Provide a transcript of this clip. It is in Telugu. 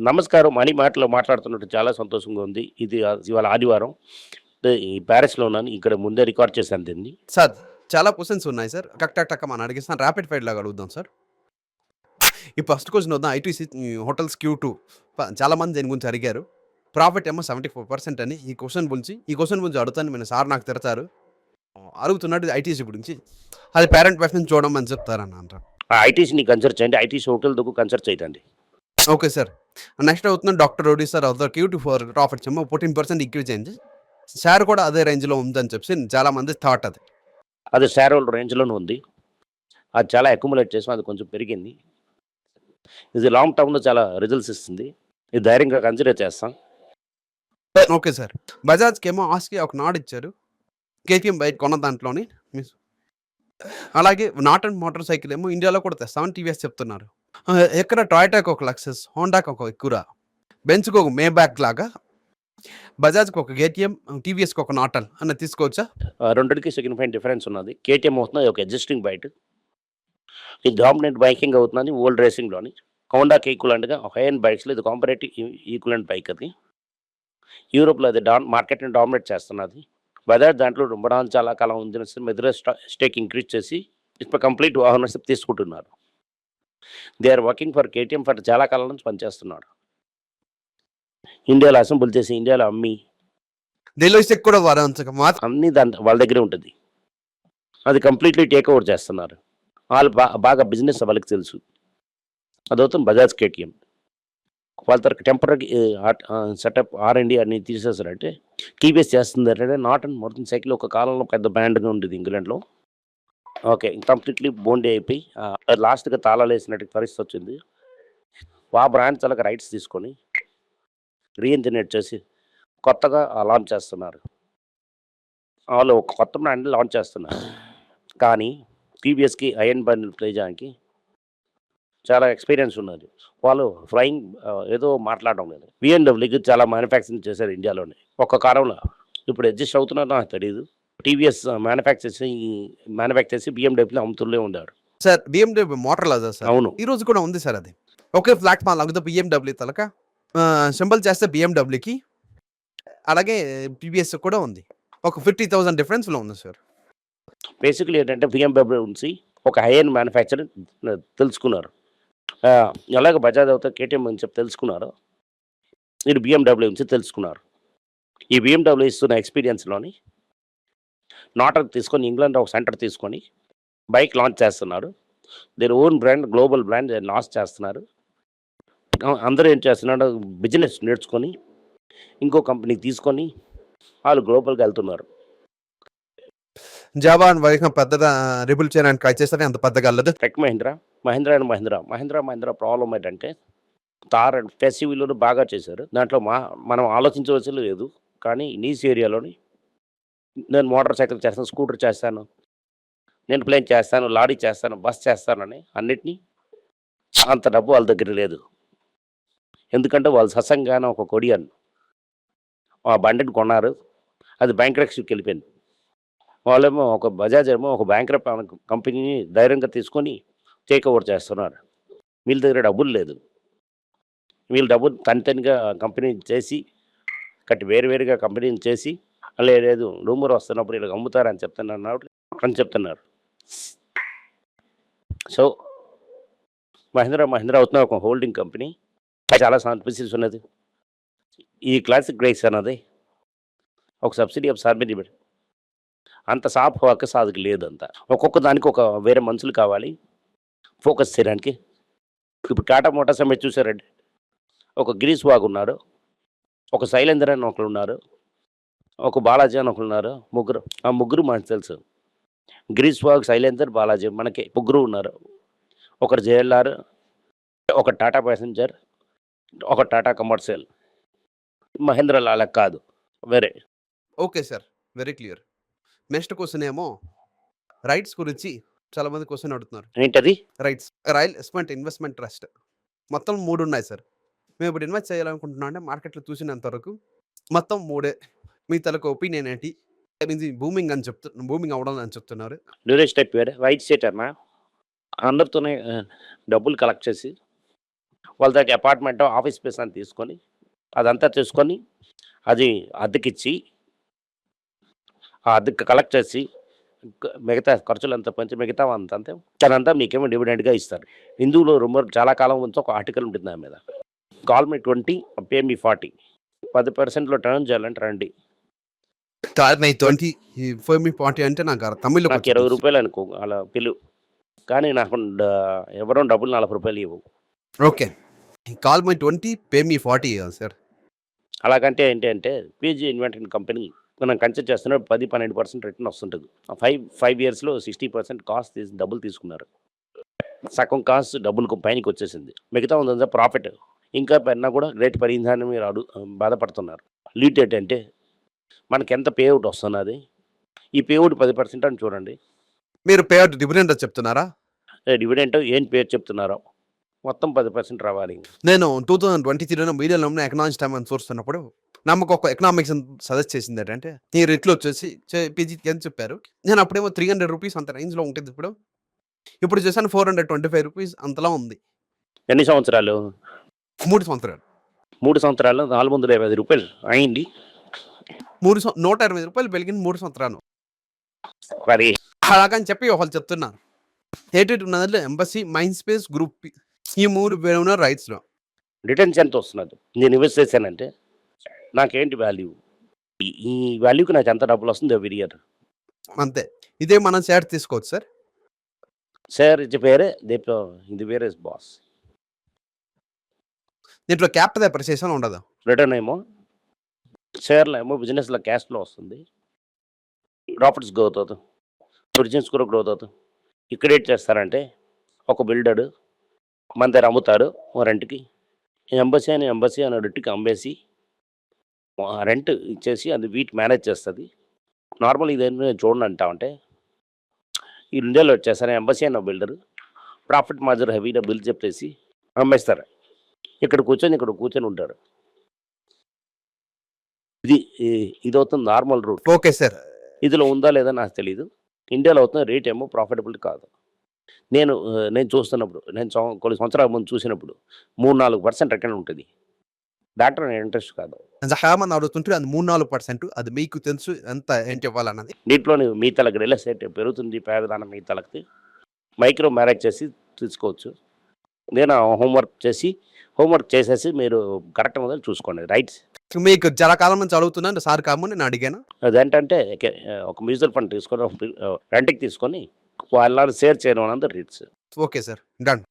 నమస్కారం. మనీ మాటలో మాట్లాడుతున్నట్టు చాలా సంతోషంగా ఉంది. ఇది ఇవాళ ఆదివారం. ఈ పారిస్‌లో ఉన్నాను. ఇక్కడ ముందే రికార్డ్ చేశాను దీన్ని. సార్ చాలా క్వెషన్స్ ఉన్నాయి సార్. టక్ టక్ టక్ మనం అడిగేస్తాను. ర్యాపిడ్ ఫైర్ లాగా అడుగుదాం సార్. ఈ ఫస్ట్ క్వెషన్ వద్దాం. ఐటీసీ హోటల్స్ Q2 చాలా మంది దీని గురించి అడిగారు. ప్రాఫిట్ ఏమో 74% అని. ఈ క్వెషన్ గురించి అడుగుతాను. మన సార్ నాకు తిడతారు. అడుగుతున్నాడు ఐటీసీ గురించి. అది పేరెంట్ వైఫ్‌ని చూడమని చెప్తారని అంటారు. ఐటీసీని కన్సిడర్ చేయండి. ఐటీసీ హోటల్ దగ్గర కన్సిడర్ చేయకండి. Okay sir. నెక్స్ట్ అవుతుంది డాక్టర్ రోడీ సార్ అవుతారు. Q2 ఫర్ ప్రాఫిట్స్ ఏమో 14% ఇంక్రీజ్ అయింది. షేర్ కూడా అదే రేంజ్‌లో ఉందని చెప్పి చాలా మంది థాట్ అది. అది షేర్ హోల్డర్ రేంజ్‌లోనే ఉంది. అది చాలా అక్యుములేట్ చేసాం. అది కొంచెం పెరిగింది. ఇది లాంగ్ టర్మ్‌లో చాలా రిజల్ట్స్ ఇస్తుంది. ఇది ధైర్యంగా కన్సిడర్ చేస్తాం. Okay sir. బజాజ్‌కేమో ఆస్కి ఒక నాడ్ ఇచ్చారు. కేటీఎం బైక్ కొన్న దాంట్లోని అలాగే నాటన్ మోటార్ సైకిల్ ఏమో ఇండియాలో కూడా తెస్తామని టీవీఎస్ చెప్తున్నారు. ఎక్కడ టొయోటాకి ఒక లక్సస్, హోండాకి ఒక ఎకురా, బెంచ్‌కి ఒక మేబ్యాక్ లాగా బజాజ్‌కి ఒక కేటీఎం, టీవీఎస్‌కి ఒక నాటన్ అని తీసుకోవచ్చా? రెండిటికి సిగ్నిఫికెంట్ డిఫరెన్స్ ఉన్నది. కేటీఎం అవుతున్నది ఒక ఎగ్జిస్టింగ్ బైక్. ఇది డామినెంట్ బైకింగ్ అవుతున్నది ఓల్డ్ రేసింగ్‌లోని. హోండాకి ఈక్వలెంట్‌గా హై ఎండ్ బైక్స్‌లో ఇది కాంపరేటివ్ ఈక్వలెంట్ బైక్ అది. యూరోప్‌లో అది మార్కెట్‌ని డామినేట్ చేస్తున్నది. బజాజ్ దాంట్లో రుమ్మడానికి చాలా కాలం ఉంది. మెదురు స్టేక్ ఇంక్రీజ్ చేసి ఇప్పుడు కంప్లీట్ ఓనర్‌షిప్ తీసుకుంటున్నారు. They are working for KTM for చాలా కాలం నుంచి పనిచేస్తున్నాడు. ఇండియాలో అసెంబుల్ చేసి ఇండియాలో అమ్మి డీలర్షిప్ కూడా వారంతక మాత్రం అన్నీ వాళ్ళ దగ్గరే ఉంటుంది. అది కంప్లీట్లీ టేక్ ఓవర్ చేస్తున్నారు. వాళ్ళు బాగా బిజినెస్ వాళ్ళకి తెలుసు. అదవుతుంది బజాజ్ కేటీఎం. వాళ్ళ తరకు టెంపరీ సెటప్ R&D అన్ని తీసేసారంటే టీవీఎస్ చేస్తుంది అంటే నాట్ అండ్ మొత్తం సైకిల్ ఒక కాలంలో పెద్ద బ్రాండ్గా ఉండేది ఇంగ్లాండ్లో. ఓకే కంప్లీట్లీ బోండీ అయిపోయి లాస్ట్గా తాళాలు వేసినట్టు పరిస్థితి వచ్చింది. ఆ బ్రాండ్ చాలా రైట్స్ తీసుకొని రీఇంజనేట్ చేసి కొత్తగా లాంచ్ చేస్తున్నారు. వాళ్ళు ఒక కొత్త బ్రాండ్ లాంచ్ చేస్తున్నారు. కానీ టీవీఎస్కి ఐఎన్ బండిల్ ప్లే చేయడానికి చాలా ఎక్స్పీరియన్స్ ఉన్నది. వాళ్ళు ఫ్లయింగ్ ఏదో మాట్లాడడం లేదు. BMW చాలా మ్యానుఫ్యాక్చరింగ్ చేశారు ఇండియాలోనే. ఒక్క కాలంలో ఇప్పుడు అడ్జస్ట్ అవుతున్నారో నాకు తెలియదు. టీవీఎస్ మ్యానుఫ్యాక్చర్ చేసి BMW అమ్ముతూనే ఉన్నారు. సార్ BMW మోటార్ లాగా సార్. అవును. ఈ రోజు కూడా ఉంది సార్ అది. ఒకే ప్లాట్‌ఫామ్ లాగా BMW తలక సింబల్ చేస్తే BMWకి అలాగే టీవీఎస్ కూడా ఉంది. ఒక 50,000 డిఫరెన్స్‌లో ఉంది సార్. బేసిక్‌లీ ఏంటంటే BMW నుంచి ఒక హై ఎండ్ మ్యానుఫ్యాక్చర్ తెలుసుకున్నారు. ఎలాగ బజాజ్ అవుతా కేటీఎం అని చెప్పి తెలుసుకున్నారు. ఇది BMW నుంచి తెలుసుకున్నారు. ఈ BMW ఇస్తున్న ఎక్స్పీరియన్స్‌లోని నాటన్ తీసుకొని ఇంగ్లాండ్‌లో ఒక సెంటర్ తీసుకొని బైక్ లాంచ్ చేస్తున్నారు. Their own brand global brand launch చేస్తున్నారు. అందరూ ఏం చేస్తున్నారు బిజినెస్ నేర్చుకొని ఇంకో కంపెనీకి తీసుకొని వాళ్ళు గ్లోబల్‌గా వెళ్తున్నారు. జవాన్ వైఖం పెద్దగా రిబుల్ చేయడానికి ట్రై చేస్తే అంత పెద్దగా అల్లదు. టెక్ మహీంద్రా ప్రాబ్లం ఏంటంటే తార్ అండ్ ఎస్యూవీలోనూ బాగా చేశారు. దాంట్లో మనం ఆలోచించవలసి లేదు. కానీ నీస్ ఏరియాలోని నేను మోటార్ సైకిల్ చేస్తాను, స్కూటర్ చేస్తాను, నేను ప్లేన్ చేస్తాను, లారీ చేస్తాను, బస్ చేస్తానని అన్నిటినీ అంత డబ్బు వాళ్ళ దగ్గర లేదు. ఎందుకంటే వాళ్ళు ససంగానే ఒక కొడియన్ ఆ బండిని కొన్నారు. అది బ్యాంక్రప్సీకి వెళ్ళిపోయింది. వాళ్ళేమో ఒక బజాజ్ ఏమో ఒక బ్యాంక్రప్ట్ కంపెనీని ధైర్యంగా తీసుకొని టేక్ ఓవర్ చేస్తున్నారు. వీళ్ళ దగ్గర డబ్బులు లేదు. వీళ్ళు డబ్బులు తనిగా కంపెనీ చేసి వేరువేరుగా కంపెనీని చేసి లేదు రూమర్ వస్తున్నప్పుడు వీళ్ళకి అమ్ముతారని చెప్తున్నారు. సో మహీంద్రా అవుతున్న ఒక హోల్డింగ్ కంపెనీ చాలా సర్వీసెస్ ఉన్నది. ఈ క్లాసిక్ రైస్ అన్నది ఒక సబ్సిడీ ఆఫ్ సార్బిని అంత సాఫ్ ఫోకస్ అది లేదంతా. ఒక్కొక్క దానికి ఒక వేరే మనుషులు కావాలి ఫోకస్ చేయడానికి. ఇప్పుడు టాటా మోటార్స్ మీరు చూసారండి, ఒక గిరీష్ వాగ్ ఉన్నారు, ఒక శైలేందర్ అని ఒకరు ఉన్నారు, ఒక బాలాజీ అని ఒకరు ఉన్నారు. ముగ్గురు మనకు తెలుసు. గిరీష్ వాగ్, శైలేందర్, బాలాజీ మనకి ముగ్గురు ఉన్నారు. ఒకరు JLR, ఒక టాటా ప్యాసింజర్, ఒక టాటా కమర్షియల్. మహేంద్ర లాల కాదు వేరే. Okay sir, very clear. Next question ఏమో రైట్స్ గురించి చాలా మంది క్వశ్చన్ అడుగుతున్నారు. ఏంటది? రైట్స్ రాయల్ ఎస్మెంట్ ఇన్వెస్ట్మెంట్ ట్రస్ట్ మొత్తం 3 ఉన్నాయి సార్. మేము ఇప్పుడు ఇన్వెస్ట్ చేయాలనుకుంటున్నాం అంటే మార్కెట్లో చూసినంత వరకు మొత్తం 3. మీ తలకు ఒపీనియన్ ఏంటి? ఇది బూమింగ్ అవ్వడం అని చెప్తున్నారు. డ్యూరేజ్ టైప్ వేరే రైట్ సెట్ అన్న అందరితోనే డబ్బులు కలెక్ట్ చేసి వాళ్ళ దగ్గర అపార్ట్మెంట్ ఆఫీస్ స్పేస్ అని తీసుకొని అదంతా తీసుకొని అది అద్దెకిచ్చి ఆ అద్దెకి కలెక్ట్ చేసి మిగతా ఖర్చులంతా పంచి మిగతా అంతే తనంతా మీకేమో డివిడెండ్గా ఇస్తారు. హిందువులో రొమ్మ చాలా కాలం నుంచి ఒక ఆర్టికల్ ఉంటుంది దాని మీద. కాల్ మీ 20 పే మీ 40 10%లో టర్న్ చేయాలంటే రండి. నై 20 ఫర్ మీ పార్టీ అంటే నాకు తమిళ్లో నాకు ₹20 అనుకో అలా పిలువు, కానీ నాకు ఎవరో డబ్బులు ₹40 ఇవ్వు. Okay. Call my 20 pay me 40 sir. అలాగంటే ఏంటి అంటే పీజీ ఇన్వెంటరీ కంపెనీ మనం కన్సిడర్ చేస్తున్నప్పుడు 10-12% రిటర్న్ వస్తుంటుంది. 5 ఇయర్స్లో 60% కాస్ట్ డబ్బులు తీసుకున్నారు. సగం కాస్ట్ డబ్బులకు పైనకి వచ్చేసింది. మిగతా ఉందంతా ప్రాఫిట్. ఇంకా పెన్నా కూడా రేట్ పెరిగిందని మీరు బాధపడుతున్నారు. లీడ్ డేట్ అంటే మనకి ఎంత పేఅవుట్ వస్తున్నది, ఈ పేఅవుట్ 10% అని చూడండి. మీరు పేఅవుట్ డివిడెండ్ చెప్తున్నారా? డివిడెంట్ ఏం పేరు చెప్తున్నారో మొత్తం 10% రావాలి. నేను 2023లో మీడియాలో ఎకనామిక్స్ టైమ్ అని చూస్తున్నప్పుడు నాకు ఒక ఎకనామిక్స్ సజెస్ట్ చేసింది ఏంటంటే ఈ రేట్లో వచ్చేసి పీజీకి అని చెప్పారు. నేను అప్పుడేమో ₹300 అంత రేంజ్లో ఉంటుంది. ఇప్పుడు చేశాను ₹425 అంతలా ఉంది. ఎన్ని సంవత్సరాలు? 3 సంవత్సరాలు. 3 సంవత్సరాల్లో ₹450 అయింది. ₹120 పెరిగింది 3 సంవత్సరాలు. మరి అలాగని చెప్పి వాళ్ళు చెప్తున్నారు. ఏంటంటే ఉన్నదాంట్లో ఎంబసీ, మైండ్ స్పేస్, గ్రూప్ ఈ 3 ఉన్నారు రైట్స్లో. రిటర్న్స్ ఎంత వస్తున్నది? నేను ఇన్వెస్ట్ చేశానంటే నాకేంటి వాల్యూ? ఈ వాల్యూకి నాకు ఎంత డబ్బులు వస్తుంది ఎవ్రీ ఇయర్. అంతే. ఇదే మనం షేర్ తీసుకోవచ్చు సార్. షేర్ ఇది వేరే, ఇది వేరే బాస్. దీంట్లో క్యాపిటల్ అప్రిసియేషన్ ఉండదు. రిటర్న్ ఏమో షేర్లో ఏమో బిజినెస్లో క్యాష్ ఫ్లో వస్తుంది, ప్రాఫిట్స్ గ్రోత్ అవుతుంది, బిజినెస్ కూడా గ్రోత్ అవుతుంది. ఇక్కడ ఏం చేస్తారంటే ఒక బిల్డర్ మన దగ్గర అమ్ముతాడు రెంట్కి, ఎంబసీ అనే రెంట్కి అమ్మేసి రెంట్ ఇచ్చేసి అది వీటి మేనేజ్ చేస్తుంది. నార్మల్ ఇదేంటి చూడండి అంటామంటే ఈ ఇండియాలో వచ్చేసరి ఎంబసీ అన్న బిల్డర్ ప్రాఫిట్ మార్జిన్ హెవీగా బిల్ చెప్పేసి అమ్మేస్తారు. ఇక్కడ కూర్చొని ఉంటారు. ఇది అవుతుంది నార్మల్ రూట్. Okay sir. ఇదిలో ఉందా లేదా నాకు తెలియదు. ఇండియాలో అవుతున్న రేట్ ఏమో ప్రాఫిటబుల్ కాదు. నేను చూస్తున్నప్పుడు కొన్ని సంవత్సరాల ముందు చూసినప్పుడు 3-4% రిటర్న్ ఉంటుంది. దాంట్లో నేను ఇంట్రెస్ట్ కాదు. చాలా మంది అడుగుతుంటే అది 3-4% అది మీకు తెలుసు ఎంత ఏంటి ఇవ్వాలన్నది. దీంట్లోని మీ తలకి రియల్ ఎస్టేట్ పెరుగుతుంది, పేదదానం మీ తలకి మైక్రో మ్యారేజ్ చేసి తీసుకోవచ్చు. నేను హోంవర్క్ చేసేసి మీరు కరెక్ట్ మొదలు చూసుకోండి. రైట్స్ మీకు చాలా కాలం నుంచి అడుగుతున్నాను సార్ కామని నేను అడిగాను. అదేంటంటే ఒక మ్యూచువల్ ఫండ్ తీసుకొని రెంట్కి తీసుకొని వాళ్ళ షేర్ చేయడం అన్నది రీట్స్. Okay sir, done.